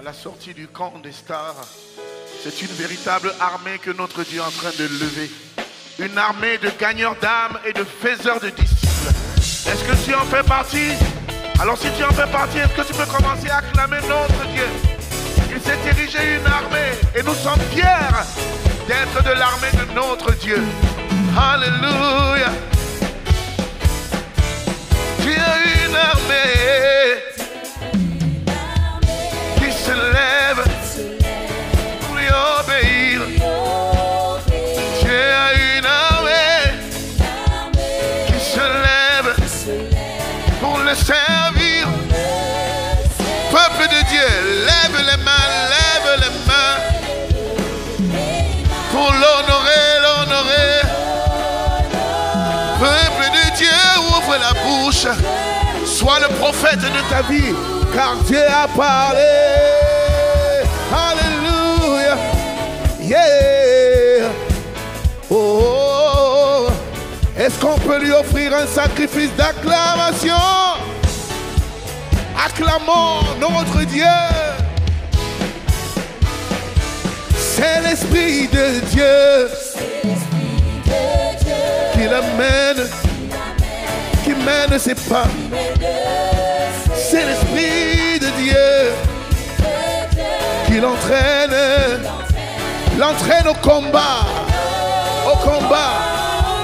la sortie du camp des stars. C'est une véritable armée que notre Dieu est en train de lever. Une armée de gagneurs d'âmes et de faiseurs de disciples. Est-ce que tu en fais partie? Alors si tu en fais partie, est-ce que tu peux commencer à acclamer notre Dieu? Il s'est érigé une armée et nous sommes fiers d'être de l'armée de notre Dieu. Alléluia. Tu as une armée qui se lève pour lui obéir. Tu as une armée qui se lève pour le servir. Peuple de Dieu, lève les mains pour l'honorer, l'honorer. Peuple de Dieu, ouvre la bouche. Sois le prophète de ta vie, car Dieu a parlé. Alléluia. Yeah. Oh, oh, oh. Est-ce qu'on peut lui offrir un sacrifice d'acclamation? Acclamons notre Dieu. C'est l'Esprit de Dieu qui l'amène, qui mène ses pas. C'est l'Esprit de Dieu qui l'entraîne, l'entraîne au combat, au combat.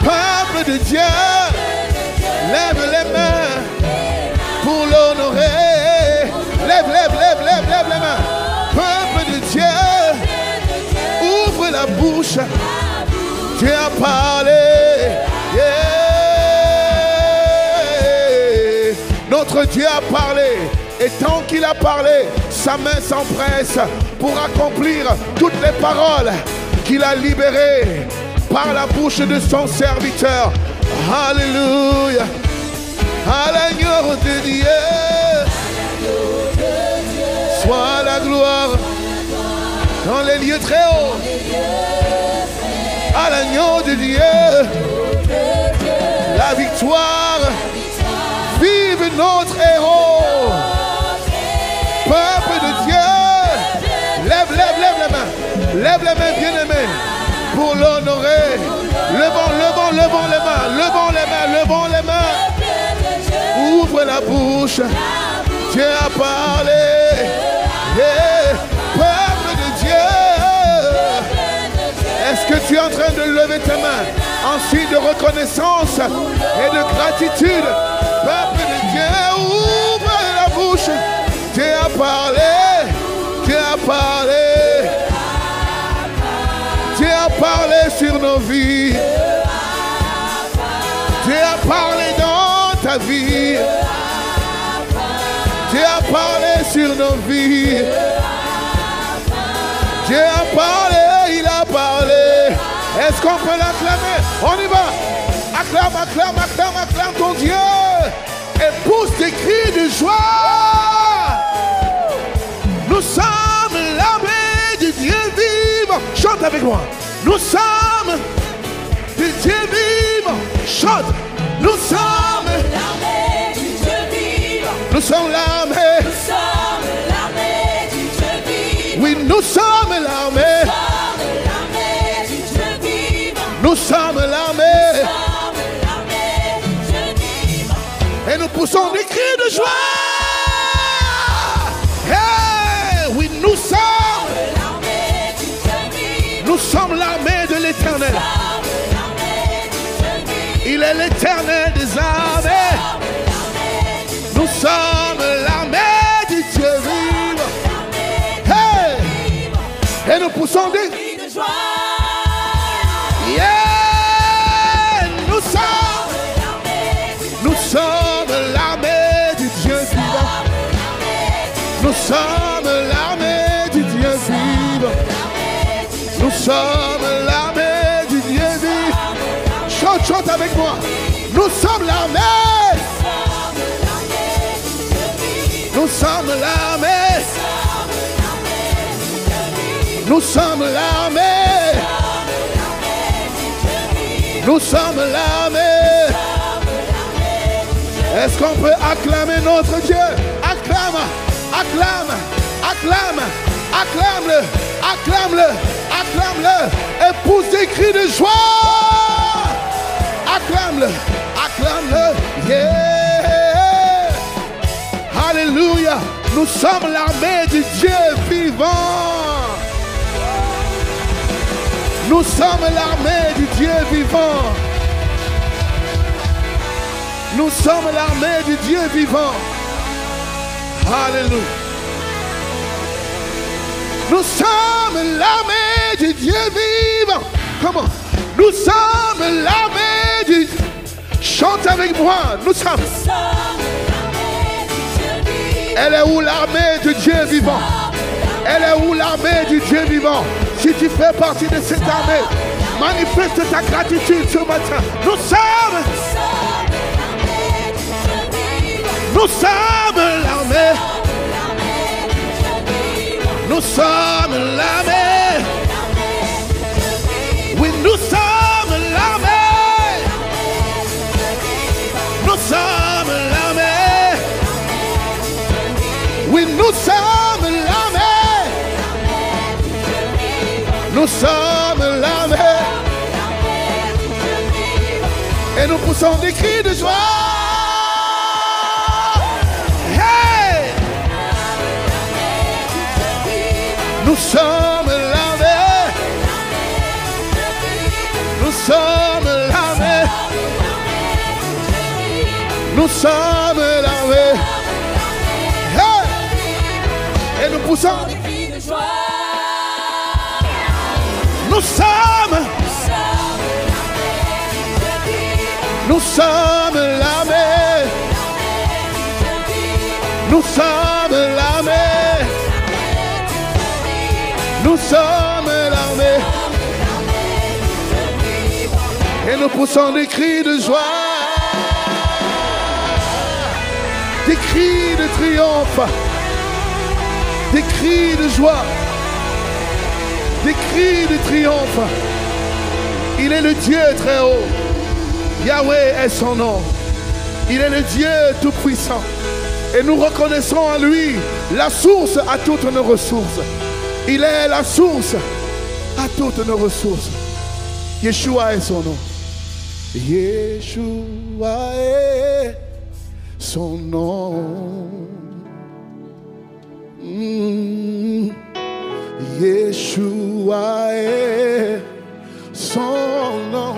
Peuple de Dieu, lève les mains pour l'honorer. Lève les mains. Peuple de Dieu, ouvre la bouche. Dieu a parlé. Yeah. Notre Dieu a parlé. Et tant qu'il a parlé, sa main s'empresse pour accomplir toutes les paroles qu'il a libérées par la bouche de son serviteur. Alléluia. À l'agneau de Dieu, soit la gloire dans les lieux très hauts. À l'agneau de Dieu, la victoire. Vive notre héros. Peuple de Dieu, lève les mains. Lève les mains, bien-aimés, pour l'honorer. Levons les mains. Ouvre la bouche. Dieu a parlé. Yeah. Peuple de Dieu. Est-ce que tu es en train de lever tes mains en signe de reconnaissance et de gratitude? Peuple de Dieu, ouvre la bouche. Dieu a parlé. Dieu a parlé. Dieu a parlé sur nos vies. Dieu a parlé dans ta vie. Dieu a parlé sur nos vies. Dieu a parlé, il a parlé. Est-ce qu'on peut l'acclamer? On y va. Acclame ton Dieu. Et pousse des cris de joie. Nous sommes l'armée du Dieu vivant. Chante avec moi. Nous sommes du Dieu vivant. Chante. Nous sommes l'armée du Dieu vivant. Nous sommes l'armée. Nous sommes l'armée du Dieu vivant. Oui, nous sommes l'armée. Du Dieu vivant. Nous sommes l'armée. Du Dieu vivant. Et nous poussons des cris de joie. Hey, oui, nous sommes l'armée du Dieu vivant. Nous sommes l'armée de l'Éternel. Il est l'Éternel des armées. Nous sommes l'armée du Dieu vivant. Hey! Et nous poussons des cris de joie. Yeah! Nous sommes l'armée du Dieu vivant. Nous sommes l'armée du Dieu vivant. Nous sommes l'armée du Dieu vivant. Chante avec moi. Nous sommes l'armée. Nous sommes l'armée. Nous sommes l'armée. Nous sommes l'armée. Est-ce qu'on peut acclamer notre Dieu? Acclame, acclame, acclame. acclame-le, acclame-le, acclame-le, et pousse des cris de joie. Acclame-le, acclame-le, yeah. Alléluia, nous sommes l'armée du Dieu vivant. Nous sommes l'armée du Dieu vivant. Nous sommes l'armée du Dieu vivant. Alléluia. Nous sommes l'armée du Dieu vivant. Comment? Nous sommes l'armée du... Chante avec moi. Nous sommes l'armée du Dieu vivant. Elle est où l'armée du Dieu vivant? Elle est où l'armée du Dieu vivant? Si tu fais partie de cette armée, manifeste ta gratitude ce matin. Nous sommes l'armée. Nous sommes l'armée. Oui, nous sommes l'armée. Nous sommes l'armée. Oui, nous sommes l'armée. Nous sommes l'armée. Et nous poussons des cris de joie. Nous sommes l'armée. Nous sommes l'armée. Nous sommes l'armée. Hey! Et nous poussons des cris de joie. Nous sommes. Nous sommes l'armée. Nous sommes l'armée. Nous sommes l'armée. Et nous poussons des cris de joie. Des cris de triomphe. Des cris de joie. Des cris de triomphe. Il est le Dieu très haut. Yahweh est son nom. Il est le Dieu tout-puissant. Et nous reconnaissons en lui la source à toutes nos ressources. Il est la source à toutes nos ressources. Yeshua est son nom. Yeshua est son nom. Yeshua est son nom.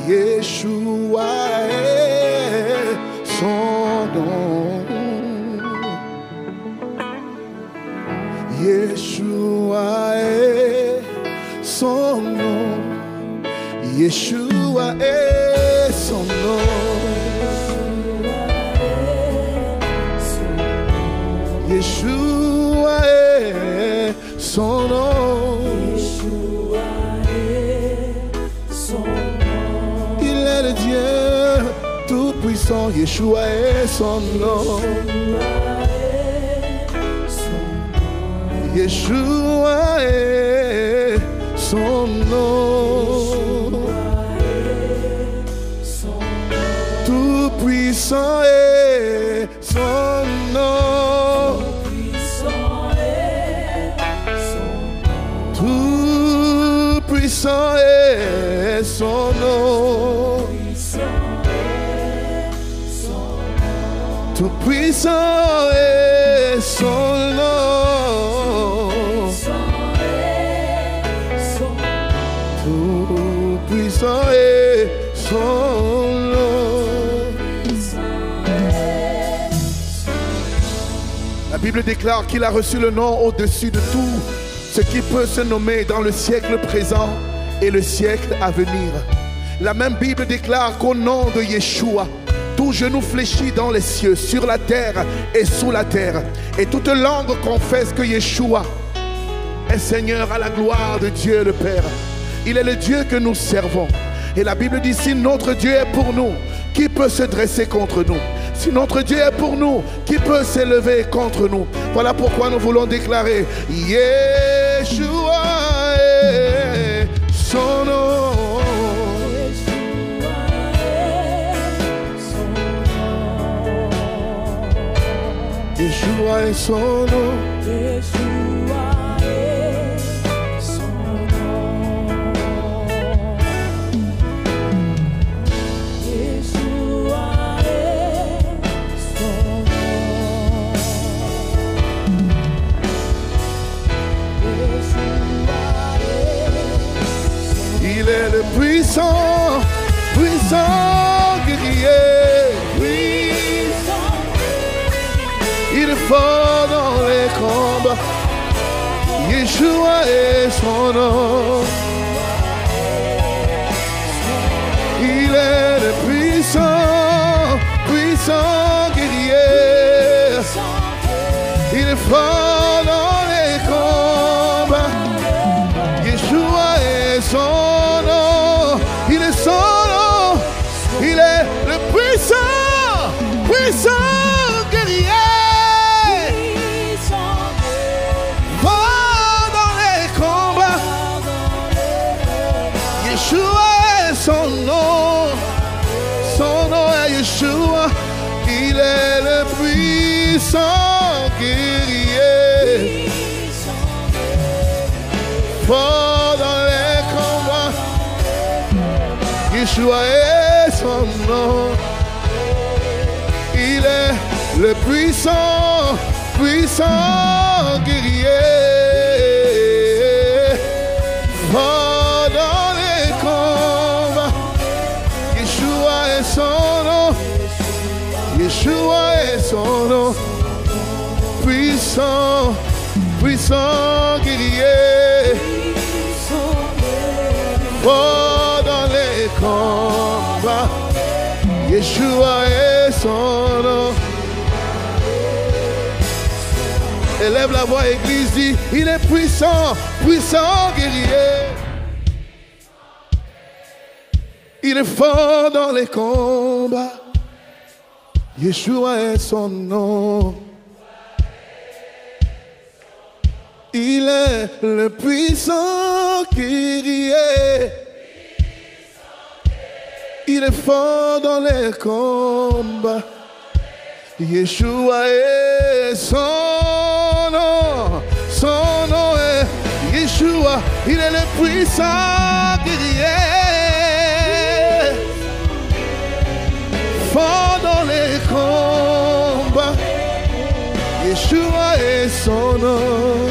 Yeshua est son nom. Yeshua est son nom. Yeshua est son nom. Yeshua est son nom. Il est le Dieu tout-puissant. Yeshua est son nom. Yeshua est son nom. Tout-puissant est son nom. Tout-puissant est son nom. Tout-puissant est son nom. Tout-puissant est son nom. La Bible déclare qu'il a reçu le nom au-dessus de tout ce qui peut se nommer dans le siècle présent et le siècle à venir. La même Bible déclare qu'au nom de Yeshua, tout genou fléchit dans les cieux, sur la terre et sous la terre. Et toute langue confesse que Yeshua est Seigneur à la gloire de Dieu le Père. Il est le Dieu que nous servons. Et la Bible dit, si notre Dieu est pour nous, qui peut se dresser contre nous? Si notre Dieu est pour nous, qui peut s'élever contre nous? Voilà pourquoi nous voulons déclarer Yeshua est son nom. Yeshua est son nom. Yeshua est son nom. Yeshua est son nom. Yeshua est. Il est le puissant, puissant guerrier. Il est fort dans les combats. Yeshua est son nom. Il est le puissant, puissant guerrier. Il est fort dans les combats. Yeshua est son nom. Il est son nom. Il est le puissant, puissant guerrier. Yeshua est son nom est Yeshua, il est le puissant guerrier, fort dans les combats. Yeshua est son nom, il est le puissant, puissant guerrier, fort dans les combats. Yeshua est son nom, Yeshua est son nom, puissant, puissant guerrier, fort dans les combats. Yeshua est son nom. Élève la voix, église, dit, il est puissant, puissant guerrier. Il est fort dans les combats. Yeshua est son nom. Il est le puissant guerrier. Il est fort dans les combats. Yeshua est son nom. Son nom est Yeshua. Il est le puissant guerrier. Fort dans les combats. Yeshua est son nom.